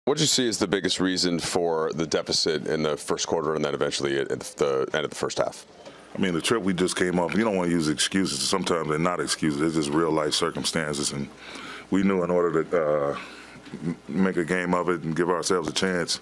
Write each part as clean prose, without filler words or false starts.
What did you see as the biggest reason for the deficit in the first quarter and then eventually at the end of the first half? I mean, the trip we just came off, you don't want to use excuses. Sometimes they're not excuses. They're just real-life circumstances. And we knew in order to make a game of it and give ourselves a chance,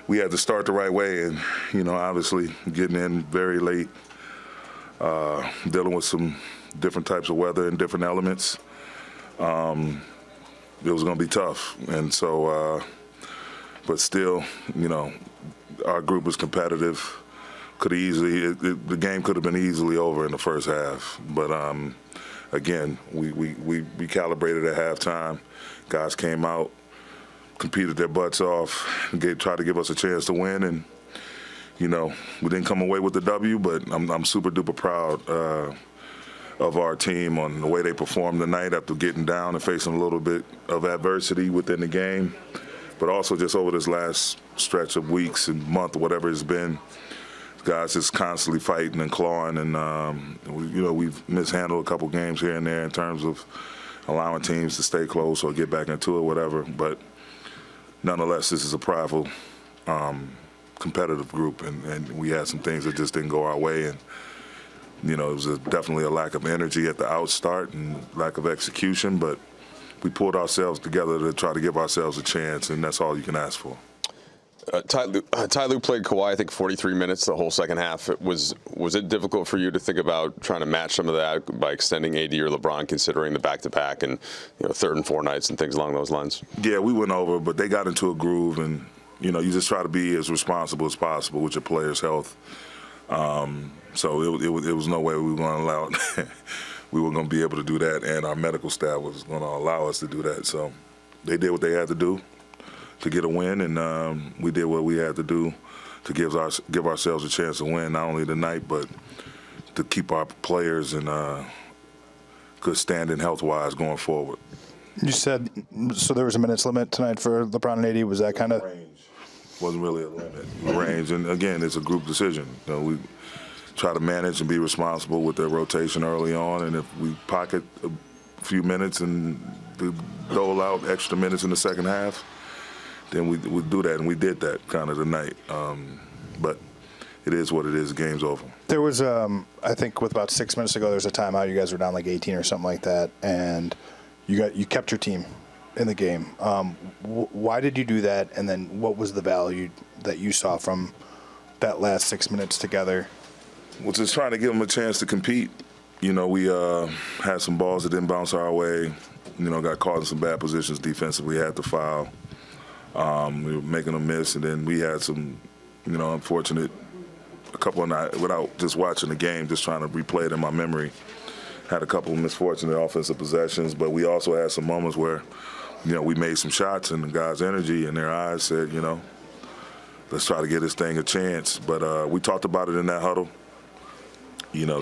we had to start the right way. And, obviously getting in very late, dealing with some different types of weather and different elements, it was going to be tough. And so, but still, our group was competitive. The game could have been easily over in the first half. But again, we calibrated at halftime. Guys came out, competed their butts off, tried to give us a chance to win, and we didn't come away with the W. But I'm super duper proud of our team on the way they performed tonight after getting down and facing a little bit of adversity within the game, but also just over this last stretch of weeks and month, whatever it's been. Guys just constantly fighting and clawing, and we've mishandled a couple games here and there in terms of allowing teams to stay close or get back into it, whatever. But nonetheless, this is a prideful, competitive group, and we had some things that just didn't go our way, and it was definitely a lack of energy at the outstart and lack of execution. But we pulled ourselves together to try to give ourselves a chance, and that's all you can ask for. Ty Lue played Kawhi, I think, 43 minutes the whole second half. Was it difficult for you to think about trying to match some of that by extending AD or LeBron, considering the back-to-back and third and four nights and things along those lines? Yeah, we went over, but they got into a groove, and you just try to be as responsible as possible with your players' health. So it was no way we were going to allow it. We were going to be able to do that, and our medical staff was going to allow us to do that. So they did what they had to do to get a win, and we did what we had to do to give ourselves a chance to win, not only tonight, but to keep our players in good standing health-wise going forward. You said, so there was a minutes limit tonight for LeBron and AD. Was that kind of? Range. Wasn't really a limit. Range, and again, it's a group decision. We try to manage and be responsible with their rotation early on, and if we pocket a few minutes and dole out extra minutes in the second half, then we do that, and we did that kind of tonight. But it is what it is. The game's over. There was, I think, with about 6 minutes ago, there was a timeout. You guys were down like 18 or something like that, and you kept your team in the game. Why did you do that? And then what was the value that you saw from that last 6 minutes together? Well, just trying to give them a chance to compete. We had some balls that didn't bounce our way. Got caught in some bad positions defensively, had to foul. We were making them miss, and then we had some, unfortunate, a couple of nights, without just watching the game, just trying to replay it in my memory. Had a couple of misfortunate offensive possessions, but we also had some moments where, we made some shots, and the guys' energy in their eyes said, let's try to give this thing a chance. But we talked about it in that huddle,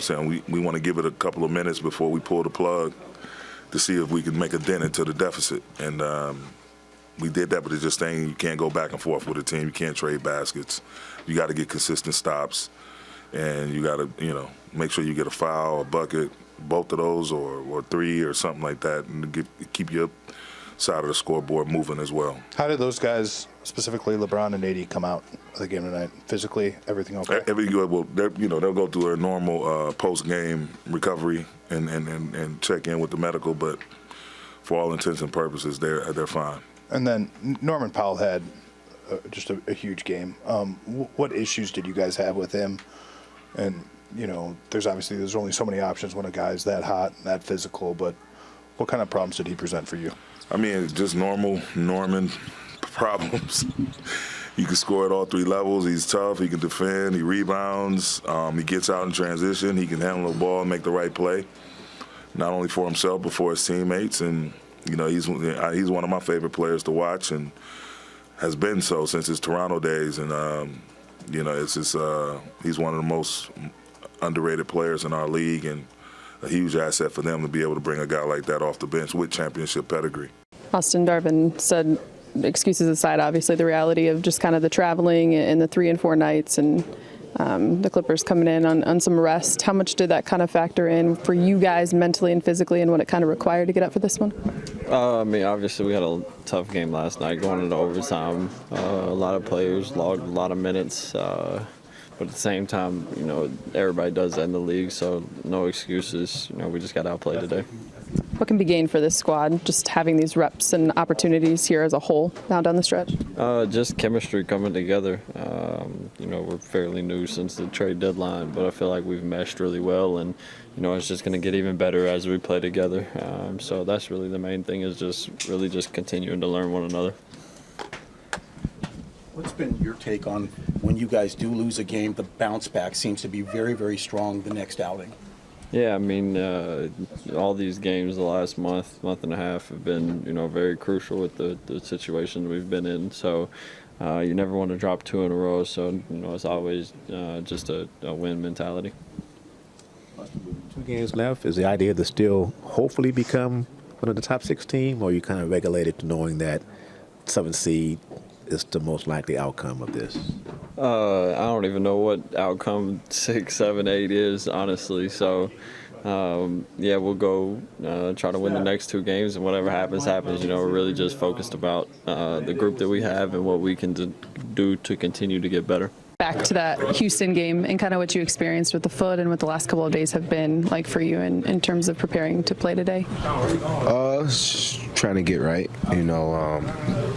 saying we want to give it a couple of minutes before we pull the plug to see if we can make a dent into the deficit. And we did that, but it's just saying you can't go back and forth with a team. You can't trade baskets. You got to get consistent stops, and you got to, make sure you get a foul, a bucket, both of those, or three, or something like that, and keep your side of the scoreboard moving as well. How did those guys, specifically LeBron and AD, come out of the game tonight? Physically, everything okay? Well, they'll go through their normal post-game recovery and check in with the medical, but for all intents and purposes, they're fine. And then Norman Powell had just a huge game. What issues did you guys have with him? And, there's only so many options when a guy's that hot and that physical, but what kind of problems did he present for you? I mean, just normal Norman problems. He can score at all three levels. He's tough. He can defend. He rebounds. He gets out in transition. He can handle the ball and make the right play, not only for himself but for his teammates. And he's one of my favorite players to watch, and has been so since his Toronto days. And it's just he's one of the most underrated players in our league, and a huge asset for them to be able to bring a guy like that off the bench with championship pedigree. Austin Darvin said, excuses aside, obviously the reality of just kind of the traveling and the 3 and 4 nights, and the Clippers coming in on some rest. How much did that kind of factor in for you guys mentally and physically, and what it kind of required to get up for this one? I mean, obviously we had a tough game last night going into overtime. A lot of players logged a lot of minutes. But at the same time, everybody does that in the league, so no excuses. We just got outplayed today. What can be gained for this squad, just having these reps and opportunities here as a whole now down the stretch? Just chemistry coming together. We're fairly new since the trade deadline, but I feel like we've meshed really well, and it's just going to get even better as we play together. So that's really the main thing, is just continuing to learn one another. What's been your take on when you guys do lose a game, the bounce back seems to be very, very strong the next outing? Yeah, I mean, all these games the last month and a half have been, very crucial with the situation we've been in. So you never want to drop 2 in a row. So, it's always just a win mentality. 2 games left. Is the idea to still hopefully become one of the top 6 team, or are you kind of regulated to knowing that 7th seed is the most likely outcome of this? I don't even know what outcome 6, 7, 8 is, honestly. So, we'll go try to win the next 2 games, and whatever happens, happens. We're really just focused about the group that we have and what we can do to continue to get better. Back to that Houston game and kind of what you experienced with the foot and what the last couple of days have been like for you in terms of preparing to play today? Just trying to get right.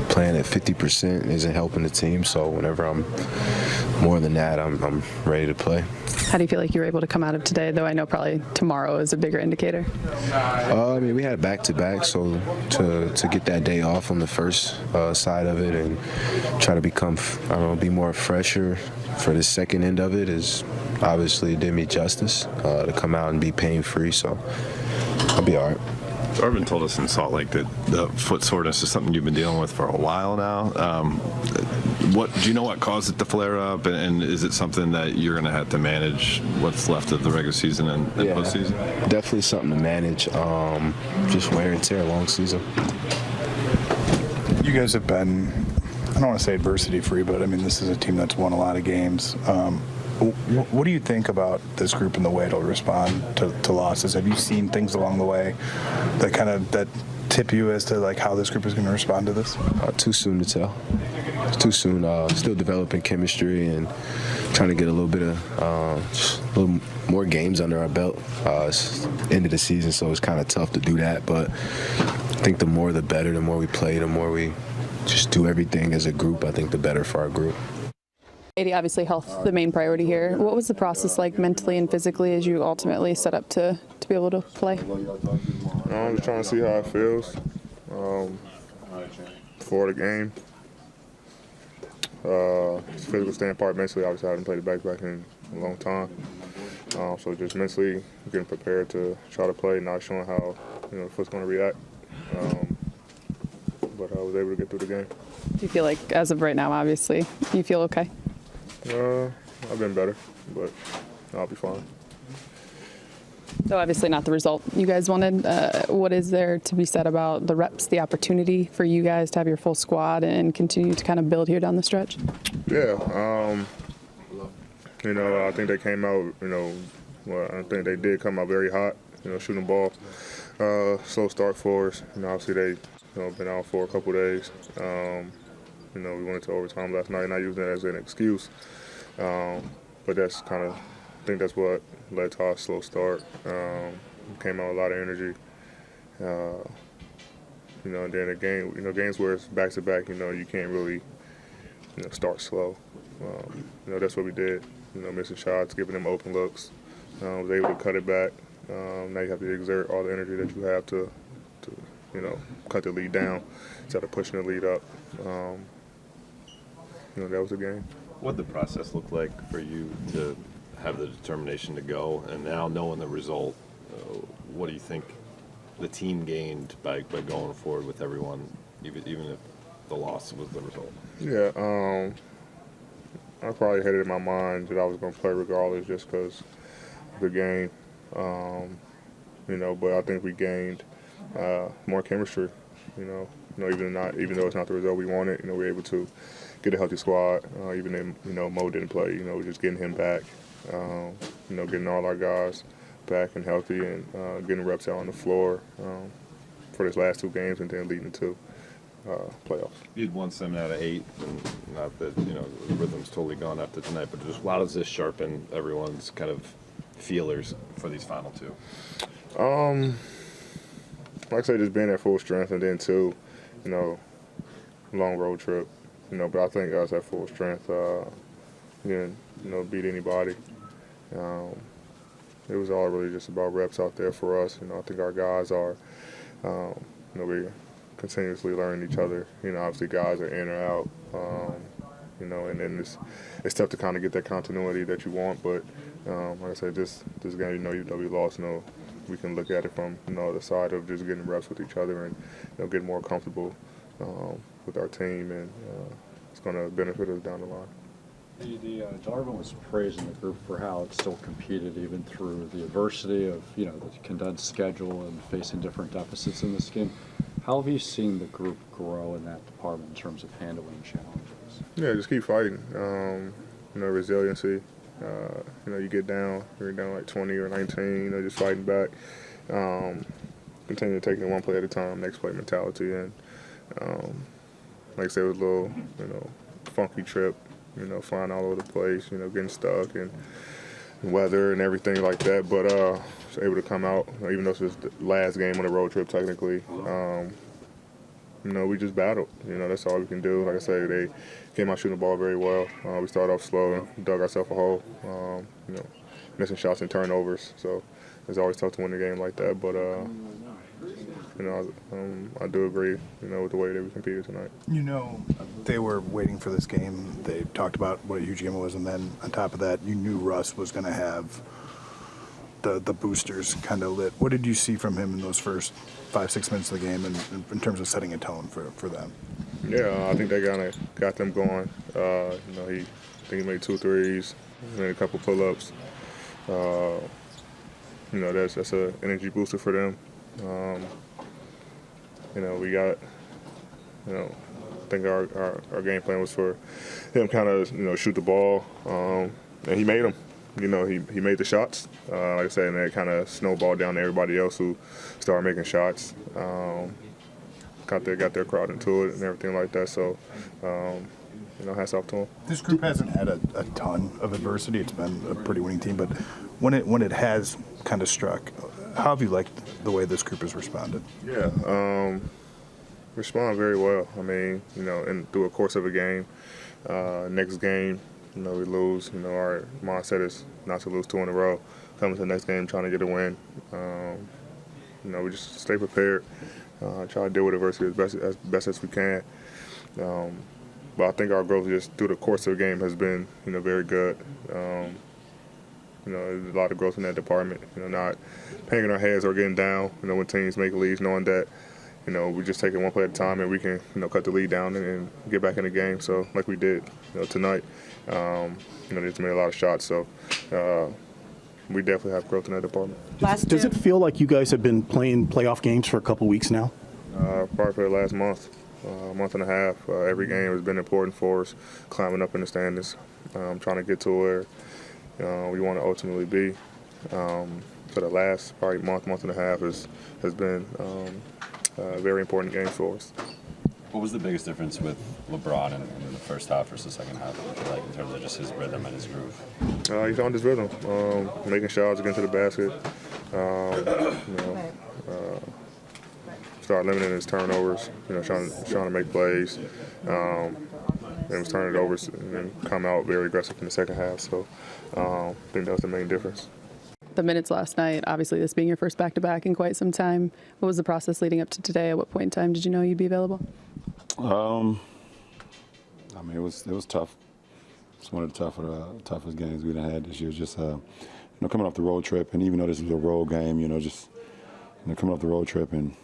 Playing at 50% isn't helping the team, so whenever I'm more than that, I'm ready to play. How do you feel like you were able to come out of today, though I know probably tomorrow is a bigger indicator? We had back-to-back, so to get that day off on the first side of it and try to become, be more fresher for the second end of it is obviously did me justice to come out and be pain-free, so I'll be all right. Darvin told us in Salt Lake that the foot soreness is something you've been dealing with for a while now. Do you know what caused it to flare up, and is it something that you're going to have to manage what's left of the regular season and postseason? Definitely something to manage. Just wear and tear, long season. You guys have been, I don't want to say adversity-free, but this is a team that's won a lot of games. What do you think about this group and the way it'll respond to losses? Have you seen things along the way that tip you as to how this group is going to respond to this? Too soon to tell. It's too soon. Still developing chemistry and trying to get a little bit of a little more games under our belt. It's end of the season, so it's kind of tough to do that. But I think the more the better. The more we play, the more we just do everything as a group. I think the better for our group. Obviously health the main priority here. What was the process like mentally and physically as you ultimately set up to be able to play? I'm just trying to see how it feels before the game. Physical standpoint, mentally, obviously I haven't played it back in a long time. So just mentally getting prepared to try to play, not showing how the foot's going to react. But I was able to get through the game. Do you feel like, as of right now, obviously, you feel okay? I've been better, but I'll be fine. So obviously not the result you guys wanted. What is there to be said about the reps, the opportunity for you guys to have your full squad and continue to kind of build here down the stretch? Yeah, I think they came out, I think they did come out very hot, shooting the ball. Slow start for us. Obviously they, been out for a couple days. We went into overtime last night, not using it as an excuse. But that's I think that's what led to our slow start. Came out with a lot of energy. And then a game, games where it's back-to-back, you can't really, start slow. That's what we did. Missing shots, giving them open looks. Was able to cut it back. Now you have to exert all the energy that you have to cut the lead down instead of pushing the lead up. That was the game. What did the process look like for you to have the determination to go, and now knowing the result, what do you think the team gained by going forward with everyone, even if the loss was the result? Yeah, I probably had it in my mind that I was going to play regardless just because of the game. But I think we gained more chemistry. even though it's not the result we wanted, we're able to get a healthy squad. Even if Mo didn't play, just getting him back, getting all our guys back and healthy, and getting reps out on the floor for this last 2 games, and then leading to playoffs. You'd won 7 out of 8, and not that the rhythm's totally gone after tonight, but just how does this sharpen everyone's kind of feelers for these final 2? Like I said, just being at full strength, and then too, long road trip, but I think us at full strength, didn't beat anybody. It was all really just about reps out there for us. I think our guys are, we're continuously learning each other. Obviously guys are in or out, and then it's tough to kind of get that continuity that you want. But like I said, this game, even though we lost, we can look at it from the side of just getting reps with each other and getting more comfortable with our team, and it's going to benefit us down the line. Darvin was praising the group for how it still competed even through the adversity of the condensed schedule and facing different deficits in this game. How have you seen the group grow in that department in terms of handling challenges? Yeah, just keep fighting. Resiliency. You get down, you're down like 20 or 19. Just fighting back. Continue to take it one play at a time. Next play mentality, and like I said, it was a little funky trip. Flying all over the place, getting stuck and weather and everything like that. But was able to come out, even though this was the last game on the road trip technically. We just battled. That's all we can do. Like I say, they came out shooting the ball very well. We started off slow and dug ourselves a hole, missing shots and turnovers. So it's always tough to win a game like that. But I do agree, with the way that we competed tonight. They were waiting for this game. They talked about what a huge game it was, and then on top of that, you knew Russ was going to have the boosters kind of lit. What did you see from him in those first 5-6 minutes of the game, and in terms of setting a tone for them? Yeah, I think they kind of got them going. I think he made 2 threes, made a couple pull-ups. That's an energy booster for them. We got, I think our game plan was for him kind of, shoot the ball, and he made them. He made the shots. Like I said, and that kind of snowballed down to everybody else who started making shots. Got their crowd into it and everything like that. So, hats off to him. This group hasn't had a ton of adversity. It's been a pretty winning team, but when it has kind of struck, how have you liked the way this group has responded? Yeah, respond very well. I mean, and through a course of a game, next game, we lose. Our mindset is not to lose 2 in a row. Coming to the next game, trying to get a win. We just stay prepared, try to deal with adversity as best as we can. But I think our growth just through the course of the game has been, very good. There's a lot of growth in that department. Not hanging our heads or getting down. When teams make leads, knowing that, we just take it one play at a time and we can, cut the lead down and get back in the game. So like we did, tonight. They just made a lot of shots. So we definitely have growth in that department. Does it feel like you guys have been playing playoff games for a couple weeks now? Probably for the last month and a half. Every game has been important for us, climbing up in the standings, trying to get to where we want to ultimately be. For the last probably month and a half has been very important games for us. What was the biggest difference with LeBron in the first half versus the second half, like in terms of just his rhythm and his groove? He found his rhythm, making shots, getting to the basket. Start limiting his turnovers. Trying to make plays. And was turning it over and then come out very aggressive in the second half. So I think that was the main difference. The minutes last night, obviously this being your first back-to-back in quite some time, what was the process leading up to today? At what point in time did you know you'd be available? It was tough. It's one of the toughest games we've had this year. Just coming off the road trip, and even though this was a road game, coming off the road trip and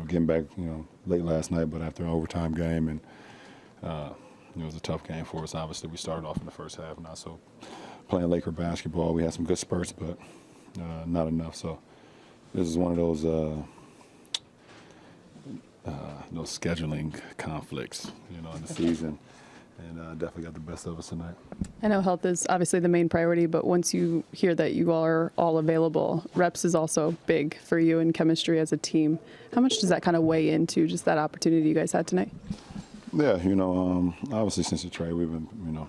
getting back, late last night, but after an overtime game, and it was a tough game for us. Obviously, we started off in the first half not so playing Laker basketball. We had some good spurts, but not enough. So this is one of those no scheduling conflicts, you know, in the season, and definitely got the best of us tonight. I know health is obviously the main priority, but once you hear that you are all available, reps is also big for you in chemistry as a team. How much does that kind of weigh into just that opportunity you guys had tonight? Yeah, you know, obviously since the trade, we've been, you know,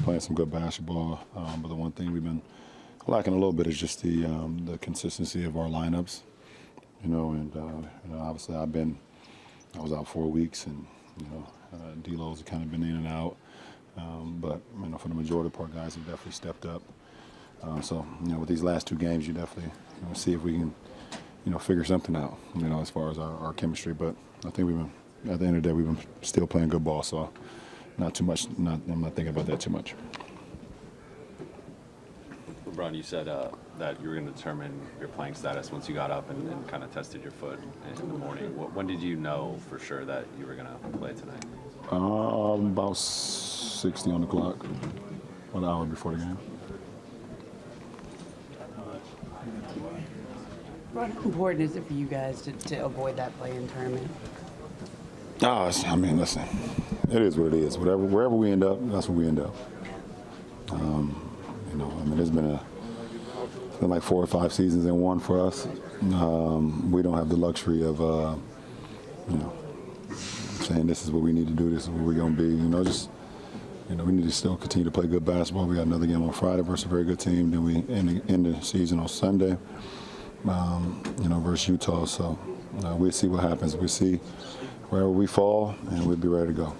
playing some good basketball. But the one thing we've been lacking a little bit is just the consistency of our lineups. You know, and you know, obviously I was out 4 weeks, and you know, D-Lo's kind of been in and out. But you know, for the majority of our guys have definitely stepped up. So you know, with these last 2 games, you definitely see if we can, you know, figure something out. You know, as far as our chemistry. But I think we've been, at the end of the day, we've been still playing good ball. So not too much. I'm not thinking about that too much. LeBron, you said that you were going to determine your playing status once you got up and kind of tested your foot in the morning. When did you know for sure that you were going to play tonight? About 60 on the clock, 1 hour before the game. How important is it for you guys to avoid that play-in tournament? I mean, listen, it is what it is. Wherever we end up, that's where we end up. You know, I mean, it's been like 4 or 5 seasons in one for us. We don't have the luxury of, you know, saying this is what we need to do, this is what we're going to be. You know, just, you know, we need to still continue to play good basketball. We got another game on Friday versus a very good team. Then we end the season on Sunday, you know, versus Utah. So we'll see what happens. We'll see wherever we fall, and we'll be ready to go.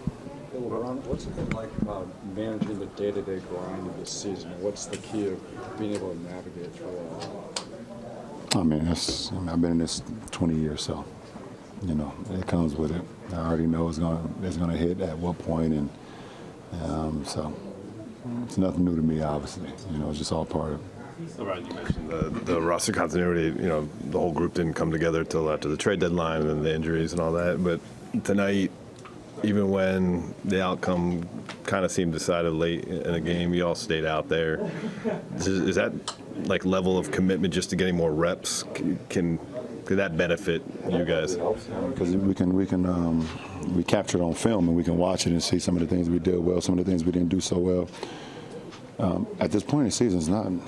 LeBron, what's it been like managing the day-to-day grind of this season? What's the key of being able to navigate through all? I mean, I've been in this 20 years, so you know it comes with it. I already know it's gonna hit at what point, and so it's nothing new to me. Obviously, you know, it's just all part of it. LeBron, you mentioned the roster continuity. You know, the whole group didn't come together till after the trade deadline and then the injuries and all that. But tonight, even when the outcome kind of seemed decided late in a game, you all stayed out there. Is that like level of commitment just to getting more reps? Could that benefit you guys? Because we capture it on film and we can watch it and see some of the things we did well, some of the things we didn't do so well. At this point in the season,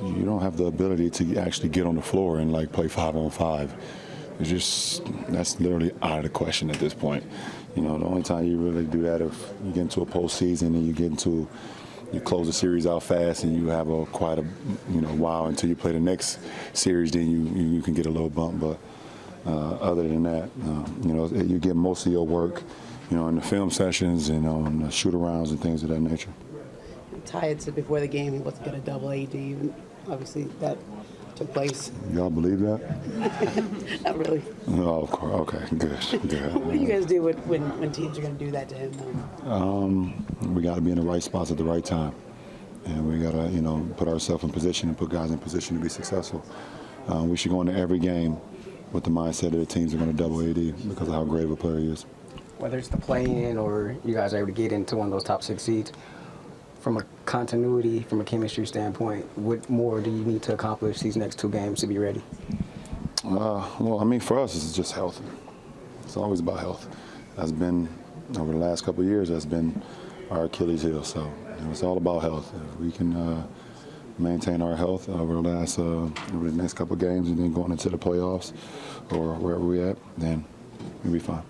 you don't have the ability to actually get on the floor and like play 5-on-5. It's just, that's literally out of the question at this point. You know, the only time you really do that if you get into a postseason and you close the series out fast and you have quite a while until you play the next series, then you can get a little bump. But other than that, you know, you get most of your work, you know, in the film sessions and on the shoot-arounds and things of that nature. Ty had said before the game he wasn't going to double AD, and obviously that took place. Y'all believe that? Not really. Oh, of course. Okay, good. What do you guys do when teams are going to do that to him? We got to be in the right spots at the right time, and we got to, you know, put ourselves in position and put guys in position to be successful. We should go into every game with the mindset that the teams are going to double AD because of how great of a player he is. Whether it's the play-in or you guys are able to get into one of those top 6 seeds, from a continuity, from a chemistry standpoint, what more do you need to accomplish these next 2 games to be ready? Well, I mean, for us, it's just health. It's always about health. That's been, over the last couple of years, that's been our Achilles heel. So you know, it's all about health. If we can maintain our health over the next couple of games and then going into the playoffs or wherever we're at, then we'll be fine.